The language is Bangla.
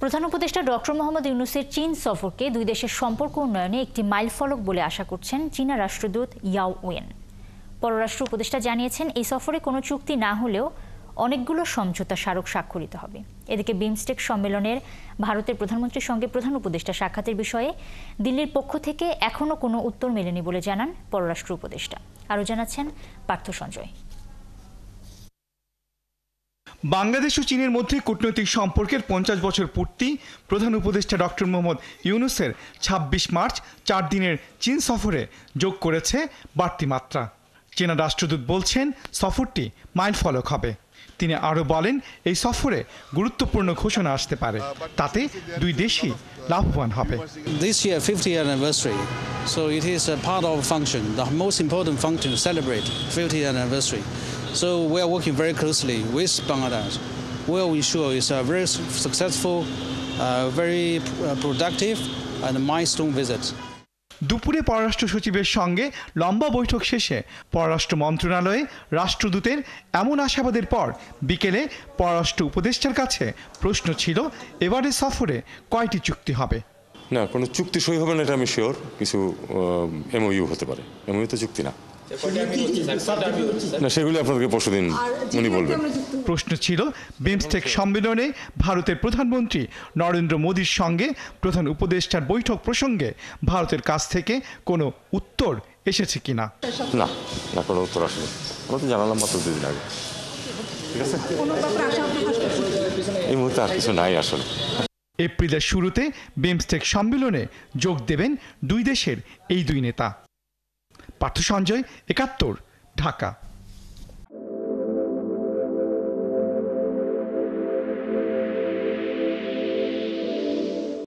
প্রধান উপদেষ্টা ডক্টর মোহাম্মদ ইউনূসের চীন সফরকে দুই দেশের সম্পর্ক উন্নয়নে একটি মাইলফলক বলে আশা করছেন চীনা রাষ্ট্রদূত ইয়াও ওয়েন। পররাষ্ট্র উপদেষ্টা জানিয়েছেন, এই সফরে কোনো চুক্তি না হলেও অনেকগুলো সমঝোতা স্মারক স্বাক্ষরিত হবে। এদিকে বিমস্টেক সম্মেলনের ভারতের প্রধানমন্ত্রীর সঙ্গে প্রধান উপদেষ্টা সাক্ষাতের বিষয়ে দিল্লির পক্ষ থেকে এখনও কোনো উত্তর মেলেনি বলে জানান পররাষ্ট্র উপদেষ্টা। আরও জানাচ্ছেন পার্থ সঞ্জয়। বাংলাদেশ ও চীনের মধ্যে কূটনৈতিক সম্পর্কের 50 বছর পূর্তি প্রধান উপদেষ্টা ডক্টর মোহাম্মদ ইউনূসের 26 মার্চ 4 দিনের চীন সফরে যোগ করেছে বাড়তি মাত্রা। চীনা রাষ্ট্রদূত বলছেন, সফরটি মাইলফলক হবে। তিনি আরও বলেন, এই সফরে গুরুত্বপূর্ণ ঘোষণা আসতে পারে, তাতে দুই দেশই লাভবান হবে। This year 50th anniversary, so it is a part of function, the most important function to celebrate 50th anniversary. So we are working very closely with Bangladesh. We will ensure it's a very successful, very productive and milestone visit. দুপুরে পররাষ্ট্র সচিবের সঙ্গে লম্বা বৈঠক শেষে পররাষ্ট্র মন্ত্রণালয়ে রাষ্ট্রদূতের এমন আশাবাদের পর বিকেলে পররাষ্ট্র উপদেষ্টার কাছে প্রশ্ন ছিল, এবারের সফরে কয়টি চুক্তি হবে। না, কোনো চুক্তি সই হবে না এটা আমি শিওর। কিছু এমওইউ হতে পারে, এমওইউ তো চুক্তি না। সেগুলি আপনাদেরকে পরশুদিন উনি বলবেন। প্রশ্ন ছিল, বিমস্টেক সম্মেলনে ভারতের প্রধানমন্ত্রী নরেন্দ্র মোদীর সঙ্গে প্রধান উপদেষ্টার বৈঠক প্রসঙ্গে ভারতের কাছ থেকে কোনো উত্তর এসেছে কিনা। না, কোনো উত্তর আসেনি। আমরা তো জানালাম মাত্র 2 দিন আগে। ঠিক আছে, এই মুহূর্তে আর কিছু নাই আসলে। এপ্রিলের শুরুতে বিমস্টেক সম্মেলনে যোগ দেবেন দুই দেশের এই দুই নেতা। পার্থ সঞ্জয়, 71, ঢাকা।